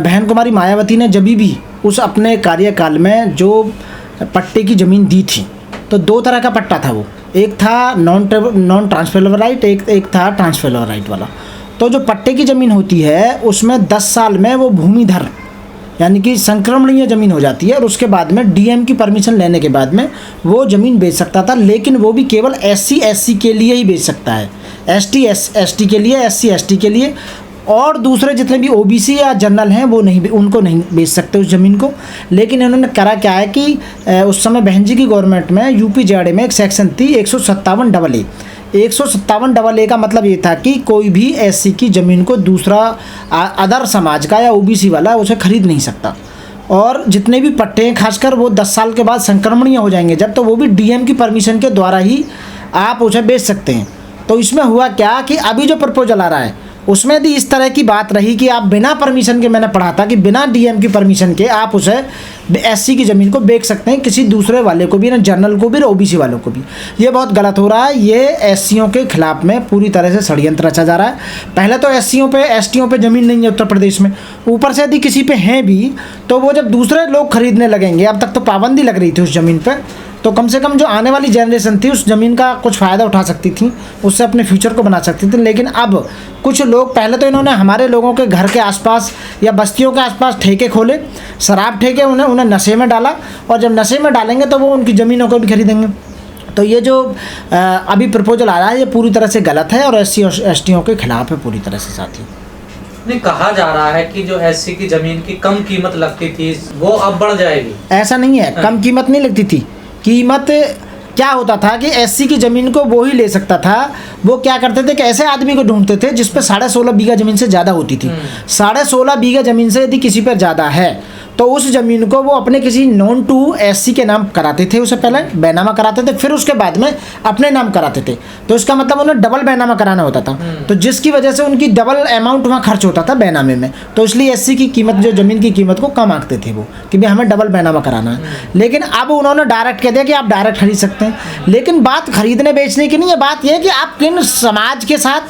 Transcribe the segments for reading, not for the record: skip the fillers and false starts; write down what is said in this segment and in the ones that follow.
बहन कुमारी मायावती ने जब भी उस अपने कार्यकाल में जो पट्टे की ज़मीन दी थी, तो दो तरह का पट्टा था वो, एक था नॉन ट्रांसफरेबल राइट, एक था ट्रांसफरेबल राइट वाला। तो जो पट्टे की ज़मीन होती है उसमें 10 साल में वो भूमिधर यानी कि संक्रमणीय ज़मीन हो जाती है, और उसके बाद में डीएम की परमिशन लेने के बाद में वो ज़मीन बेच सकता था, लेकिन वो भी केवल SC/SC के लिए ही बेच सकता है, ST/ST के लिए, SC/ST के लिए, और दूसरे जितने भी OBC या जनरल हैं वो नहीं, उनको नहीं बेच सकते उस ज़मीन को। लेकिन इन्होंने करा क्या है कि उस समय बहन जी की गवर्नमेंट में UPJADA में एक सेक्शन थी 157AA। 157AA का मतलब ये था कि कोई भी SC की ज़मीन को दूसरा अदर समाज का या OBC वाला उसे खरीद नहीं सकता, और जितने भी पट्टे हैं खासकर वो 10 साल के बाद संक्रमणीय हो जाएंगे जब, तो वो भी डीएम की परमिशन के द्वारा ही आप उसे बेच सकते हैं। तो इसमें हुआ क्या कि अभी जो प्रपोजल आ रहा है उसमें यदि इस तरह की बात रही कि आप बिना परमिशन के, मैंने पढ़ा था कि बिना डीएम की परमिशन के आप उसे SC की ज़मीन को बेच सकते हैं किसी दूसरे वाले को भी, ना जनरल को भी, OBC वालों को भी। ये बहुत गलत हो रहा है। ये SCओं के खिलाफ में पूरी तरह से षड्यंत्र रचा जा रहा है। पहले तो SCओं पे, STओं पे ज़मीन नहीं है उत्तर प्रदेश में, ऊपर से यदि किसी पे हैं भी तो वो जब दूसरे लोग खरीदने लगेंगे, अब तक तो पाबंदी लग रही थी उस ज़मीन पर, तो कम से कम जो आने वाली जनरेशन थी उस ज़मीन का कुछ फ़ायदा उठा सकती थी, उससे अपने फ्यूचर को बना सकती थी। लेकिन अब कुछ लोग, पहले तो इन्होंने हमारे लोगों के घर के आसपास या बस्तियों के आसपास ठेके खोले, शराब ठेके, उन्हें नशे में डाला, और जब नशे में डालेंगे तो वो उनकी ज़मीनों को भी खरीदेंगे। तो ये जो अभी प्रपोजल आ रहा है ये पूरी तरह से गलत है और SC और STओं के खिलाफ है पूरी तरह से। साथी नहीं, कहा जा रहा है कि जो SC की ज़मीन की कम कीमत लगती थी वो अब बढ़ जाएगी। ऐसा नहीं है, कम कीमत नहीं लगती थी। कीमत क्या होता था कि SC की ज़मीन को वो ही ले सकता था। वो क्या करते थे कि ऐसे आदमी को ढूंढते थे जिस पे 16.5 बीघा ज़मीन से ज़्यादा होती थी। 16.5 बीघा ज़मीन से यदि किसी पर ज़्यादा है तो उस ज़मीन को वो अपने किसी नॉन टू SC के नाम कराते थे, उसे पहले बैनामा कराते थे, फिर उसके बाद में अपने नाम कराते थे। तो इसका मतलब उन्हें डबल बैनामा कराना होता था, तो जिसकी वजह से उनकी डबल अमाउंट वहाँ खर्च होता था बैनामे में। तो इसलिए SC की कीमत, जो ज़मीन की कीमत को कम आंकते थे वो, कि भाई हमें डबल बैनामा कराना है। लेकिन अब उन्होंने डायरेक्ट कह दिया कि आप डायरेक्ट खरीद सकते हैं। लेकिन बात खरीदने बेचने की नहीं है, बात यह है कि आप किन समाज के साथ,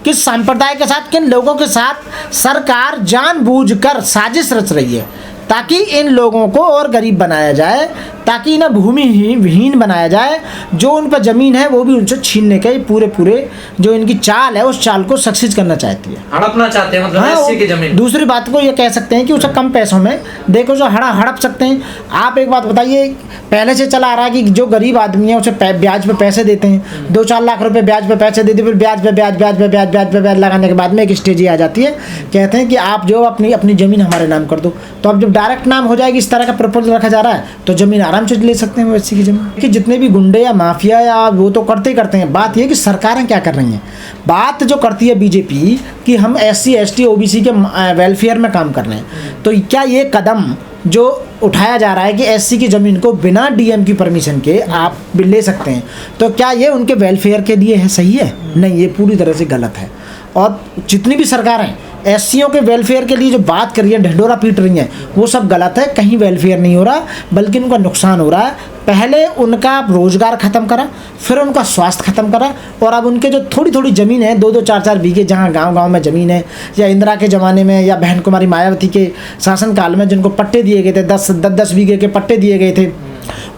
किस संप्रदाय के साथ, किन लोगों के साथ सरकार जानबूझकर साजिश रच रही है ताकि इन लोगों को और गरीब बनाया जाए, ताकि इन्हें भूमिहीन बनाया जाए। जो उन पर ज़मीन है वो भी उनसे छीनने के पूरे जो इनकी चाल है उस चाल को सक्सेस करना चाहती है, हड़पना चाहते हैं, मतलब हाँ, SC की ज़मीन। दूसरी बात को ये कह सकते हैं कि उसे कम पैसों में देखो जो हड़प सकते हैं। आप एक बात बताइए, पहले से चला आ रहा है कि जो गरीब आदमी है उसे ब्याज पे पैसे देते हैं, 2-4 लाख रुपए ब्याज पे पैसे देते, फिर ब्याज पे लगाने के बाद में एक स्टेज ही आ जाती है, कहते हैं कि आप जो अपनी ज़मीन हमारे नाम कर दो। तो अब जब डायरेक्ट नाम हो जाएगी, इस तरह का प्रपोजल रखा जा रहा है, तो ज़मीन आराम से ले सकते हैं वो SC की ज़मीन। कि जितने भी गुंडे या माफिया या वो तो करते ही करते हैं, बात ये कि सरकारें क्या कर रही हैं। बात जो करती है BJP कि हम SC ST OBC के वेलफेयर में काम कर रहे हैं, तो क्या ये कदम जो उठाया जा रहा है कि SC की ज़मीन को बिना डीएम की परमिशन के आप भी ले सकते हैं, तो क्या ये उनके वेलफेयर के लिए है, सही है? नहीं, ये पूरी तरह से गलत है। और जितनी भी सरकारें SCओं के वेलफेयर के लिए जो बात कर रही है, ढिंढोरा पीट रही हैं, वो सब गलत है। कहीं वेलफेयर नहीं हो रहा, बल्कि उनका नुकसान हो रहा है। पहले उनका रोज़गार ख़त्म करा, फिर उनका स्वास्थ्य ख़त्म करा, और अब उनके जो थोड़ी ज़मीन है, 2-2 4-4 बीघे जहाँ गांव में ज़मीन है, या इंदिरा के ज़माने में या बहन कुमारी मायावती के शासनकाल में जिनको पट्टे दिए गए थे, 10 बीघे के पट्टे दिए गए थे,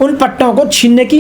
उन पट्टों को छीनने की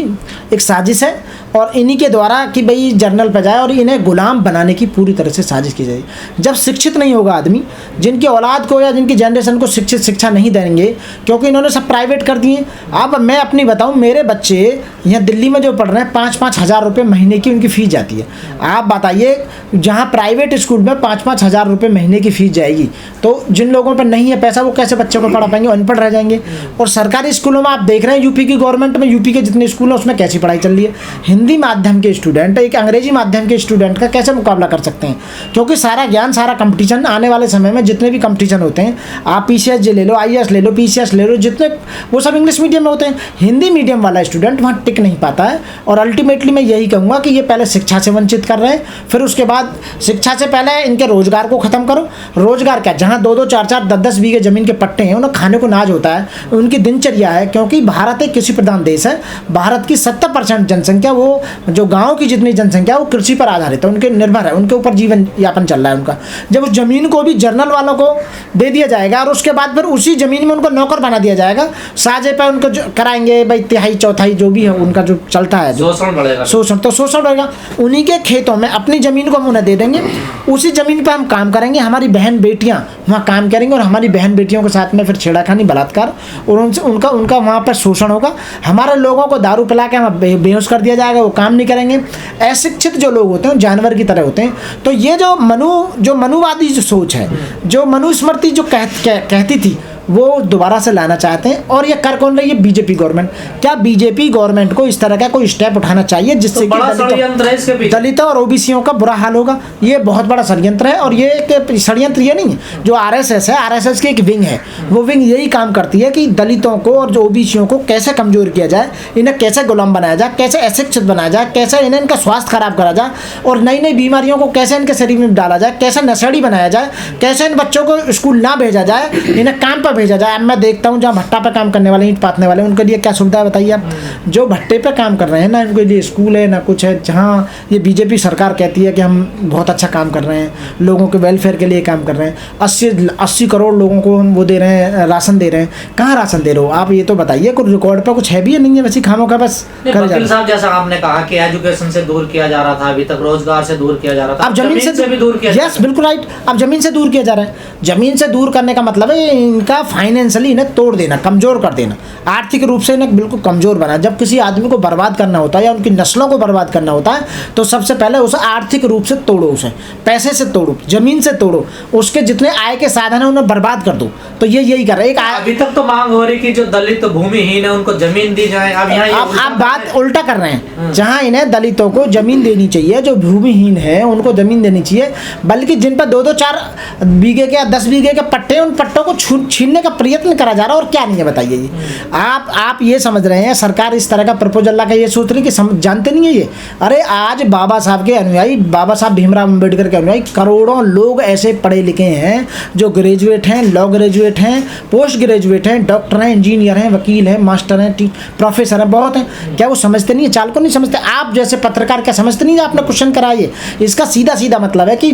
एक साजिश है, और इन्हीं के द्वारा कि भाई जर्नल पर जाए और इन्हें गुलाम बनाने की पूरी तरह से साजिश की जाए। जब शिक्षित नहीं होगा आदमी, जिनकी औलाद को या जिनकी जनरेशन को शिक्षा नहीं देंगे, क्योंकि इन्होंने सब प्राइवेट कर दिए। अब मैं अपनी बताऊं, मेरे बच्चे यहाँ दिल्ली में जो पढ़ रहे हैं, 5-5 हज़ार रुपये महीने की उनकी फ़ीस जाती है। आप बताइए, जहाँ प्राइवेट स्कूल में 5-5 हज़ार रुपये महीने की फ़ीस जाएगी, तो जिन लोगों पर नहीं है पैसा वो कैसे बच्चों को पढ़ा पाएंगे, अनपढ़ रह जाएंगे। और सरकारी स्कूलों में आप देख रहे हैं, UP की गवर्नमेंट में, UP के जितने स्कूल हैं उसमें कैसी पढ़ाई चल रही है। हिंदी माध्यम के स्टूडेंट एक अंग्रेजी माध्यम के स्टूडेंट का कैसे मुकाबला कर सकते हैं? क्योंकि सारा ज्ञान, सारा कंपटीशन आने वाले समय में जितने भी कंपटीशन होते हैं, आप PCS ले लो, IAS ले लो, PCS ले लो, जितने वो सब इंग्लिश मीडियम में होते हैं। हिंदी मीडियम वाला स्टूडेंट वहाँ टिक नहीं पाता है। और अल्टीमेटली मैं यही कहूँगा कि ये पहले शिक्षा से वंचित कर रहे हैं, फिर उसके बाद शिक्षा से पहले इनके रोजगार को ख़त्म करो। रोजगार क्या, जहाँ 2-2 4-4 10-10 बीघे ज़मीन के पट्टे हैं, उन्हें खाने को नाज होता है, उनकी दिनचर्या है। क्योंकि भारत एक कृषि प्रधान देश है, भारत की 70% जनसंख्या वो जो गांव की जितनी जनसंख्या है वो कृषि पर आधारित है, उनके निर्भर है, उनके ऊपर जीवन यापन चल रहा है उनका। जब उस ज़मीन को भी जर्नल वालों को दे दिया जाएगा और उसके बाद फिर उसी ज़मीन में उनको नौकर बना दिया जाएगा, साझे पे उनको कराएंगे भाई, तिहाई चौथाई जो भी है उनका जो चलता है, शोषण बढ़ेगा, शोषण रहेगा। उन्हीं के खेतों में अपनी ज़मीन को हम उन्हें दे देंगे, उसी ज़मीन पर हम काम करेंगे, हमारी बहन बेटियाँ वहाँ काम करेंगे और हमारी बहन बेटियों के साथ में फिर छेड़खानी, बलात्कार और उनसे उनका वहाँ पर शोषण होगा। हमारे लोगों को दारू पिला के हम बेहोश कर दिया जाएगा, वो काम नहीं करेंगे। अशिक्षित जो लोग होते हैं जानवर की तरह होते हैं। तो ये जो मनुवादी जो सोच है, जो मनुस्मृति जो कहती थी, वो दोबारा से लाना चाहते हैं। और ये कर कौन रही है? BJP government. क्या बीजेपी गवर्नमेंट को इस तरह का कोई स्टेप उठाना चाहिए जिससे कि दलितों और ओबीसीयों का बुरा हाल होगा? ये बहुत बड़ा षड्यंत्र है। और ये एक षड्यंत्र ये नहीं है, जो आरएसएस है, आरएसएस की एक विंग है, वो विंग यही काम करती है कि दलितों को और जो ओबीसीयों को कैसे कमजोर किया जाए, इन्हें कैसे गुलाम बनाया जाए, कैसे अशिक्षित बनाया जाए, कैसे इन्हें इनका स्वास्थ्य खराब करा जाए और नई नई बीमारियों को कैसे इनके शरीर में डाला जाए, कैसे नशेड़ी बनाया जाए, कैसे इन बच्चों को स्कूल ना भेजा जाए, इन्हें काम पर भेजा जाए। अब मैं देखता हूँ जहाँ भट्टा पे काम करने वाले, ईंट पाथने वाले, उनके लिए क्या सुविधा है बताइए आप? जो भट्टे पे काम कर रहे हैं ना, इनके लिए स्कूल है ना कुछ है। जहाँ ये बीजेपी सरकार कहती है कि हम बहुत अच्छा काम कर रहे हैं, लोगों के वेलफेयर के लिए काम कर रहे हैं, 80 करोड़ लोगों को हम वो दे रहे हैं, राशन दे रहे हैं। कहाँ राशन दे रहे हो आप? ये तो बताइए, कुछ रिकॉर्ड पर कुछ है भी या नहीं है? वैसे खामों का बस वकील साहब, जैसा आपने कहा कि एजुकेशन से दूर किया जा रहा था, अभी तक रोजगार से दूर किया जा रहा था, अब जमीन से भी दूर किया। यस, बिल्कुल राइट। अब जमीन से दूर किया जा रहा है। जमीन से दूर करने का मतलब है इनका फाइनेंशियली इन्हें तोड़ देना, कमजोर कर देना, आर्थिक रूप से इन्हें बिल्कुल कमजोर बना। जब किसी आदमी को बर्बाद करना होता है या उनकी नस्लों को बर्बाद करना होता है तो सबसे पहले उसे आर्थिक रूप से तोड़ो, उसे पैसे से तोड़ो, जमीन से तोड़ो, उसके जितने आय के साधन है उन्हें बर्बाद कर दो। तो ये यही कर रहे हैं। अभी तक तो मांग हो रही कि जो दलित भूमिहीन है उनको जमीन दी जाए। अब यहाँ आप बात उल्टा कर रहे हैं। जहाँ इन्हें दलितों को जमीन देनी चाहिए, जो भूमिहीन है उनको जमीन देनी चाहिए, बल्कि जिन पर 2-2, 4 बीघे के या 10 बीघे के पट्टे, उन पट्टों को छीनने का प्रयत्न करा जा रहा है। और क्या नहीं है बताइए जी? आप ये समझ रहे हैं सरकार इस तरह का प्रपोजल ला के ये सोच रही कि जानते नहीं है ये? अरे आज बाबा साहब के अनुयायी, बाबा साहब भीमराव अम्बेडकर के अनुयायी करोड़ों लोग ऐसे पढ़े लिखे हैं जो ग्रेजुएट हैं, लॉ ग्रेजुएट हैं, पोस्ट ग्रेजुएट हैं, डॉक्टर हैं, इंजीनियर हैं, वकील हैं, मास्टर हैं, प्रोफेसर हैं, बहुत हैं। क्या वो समझते नहीं है? चाल को नहीं समझते? आप जैसे पत्रकार क्या समझते नहीं? आपने क्वेश्चन कराइए। इसका सीधा मतलब है कि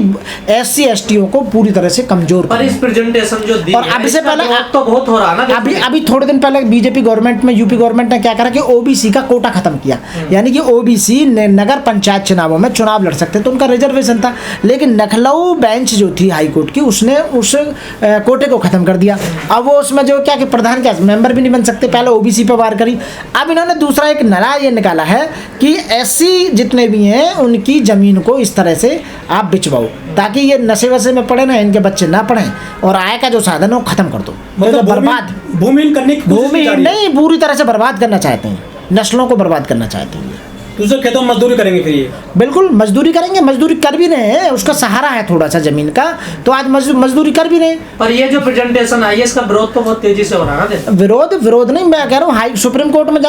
SC STओं को पूरी तरह से कमजोर पर इस प्रेजेंटेशन जो दी, और अब से पहले तो बहुत हो रहा ना। अभी थोड़े दिन पहले बीजेपी गवर्नमेंट में, यूपी गवर्नमेंट ने क्या करा कि ओबीसी का कोटा खत्म किया। यानी कि ओबीसी नगर पंचायत चुनावों में चुनाव लड़ सकते, तो उनका रिजर्वेशन था। लेकिन लखनऊ बेंच जो थी हाई कोर्ट की, उसने उस कोटे को खत्म कर दिया। अब वो उसमें जो क्या कि प्रधान क्या मेंबर भी नहीं बन सकते। पहले ओबीसी पे वार करी। अब इन्होंने दूसरा एक नया ये निकाला है कि SC जितने भी हैं उनकी जमीन को इस तरह से आप बिचवाओ, ताकि ये नशे वशे में पड़े ना, इनके बच्चे ना पढ़ें और आय का जो साधन है वो खत्म कर दो। मतलब बर्बाद, भूमिहीन करने की भूमिहीन नहीं, पूरी तरह से बर्बाद करना चाहते हैं, नस्लों को बर्बाद करना चाहते हैं। दूसरे खेतों में मजदूरी करेंगे फिर ये? बिल्कुल मजदूरी करेंगे, मजदूरी कर भी रहे हैं, उसका सहारा है थोड़ा सा जमीन का, तो आज मजदूरी कर भी रहे हैं। पर ये जो प्रेजेंटेशन आई है इसका विरोध तो बहुत तेजी से हो रहा है। विरोध नहीं, मैं कह रहा हूँ सुप्रीम कोर्ट में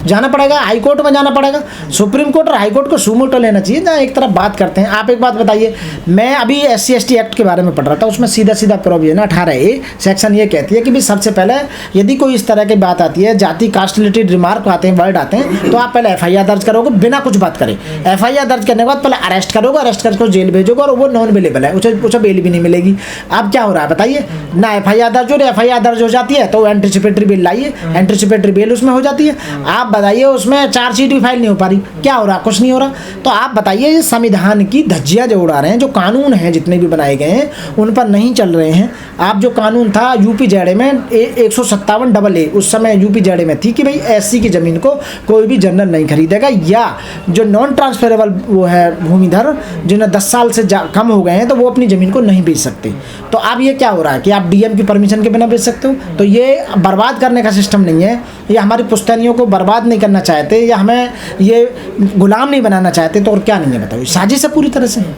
जाना पड़ेगा, हाई कोर्ट में जाना पड़ेगा। सुप्रीम कोर्ट और हाई कोर्ट को सुमोटो लेना चाहिए, जहाँ एक तरफ बात करते हैं। आप एक बात बताइए, मैं अभी SC ST एक्ट के बारे में पढ़ रहा था, उसमें सीधा प्रोविजन 18A सेक्शन ये कहती है कि भाई सबसे पहले यदि कोई इस तरह की बात आती है, जाति कास्ट रिलेटेड रिमार्क आते हैं, वर्ड आते हैं, तो आप पहले FIR दर्ज करोगे बिना कुछ बात करे। FIR दर्ज करने के बाद पहले अरेस्ट करोगे, अरेस्ट करके जेल भेजोगे और वो नॉन अवेलेबल है, उसे बेल भी नहीं मिलेगी। अब क्या हो रहा है बताइए? ना FIR दर्ज हो रही, FIR दर्ज हो जाती है तो एंटीसिपेटरी बेल लाइए, एंटीसिपेटरी बेल उसमें हो जाती है। आप बताइए उसमें चार्जशीट भी फाइल नहीं हो पा रही, क्या हो रहा? कुछ नहीं हो रहा। तो आप बताइए, ये संविधान की धज्जियां जो उड़ा रहे हैं, जो कानून हैं जितने भी बनाए गए हैं उन पर नहीं चल रहे हैं। आप जो कानून था यूपी जेडे में 157AA उस समय यूपी जेडे में थी कि भाई SC की जमीन को कोई भी जनरल नहीं खरीदेगा, या जो नॉन ट्रांसफरेबल वो है भूमिधर जिन्हें 10 साल से कम हो गए हैं तो वो अपनी ज़मीन को नहीं बेच सकते। तो अब ये क्या हो रहा है कि आप DM की परमिशन के बिना बेच सकते हो? तो ये बर्बाद करने का सिस्टम नहीं है, ये हमारी पुश्तैनियों को बर्बाद नहीं करना चाहते या हमें ये गुलाम नहीं बनाना चाहते, तो और क्या नहीं है बताओ? साजिश है पूरी तरह से।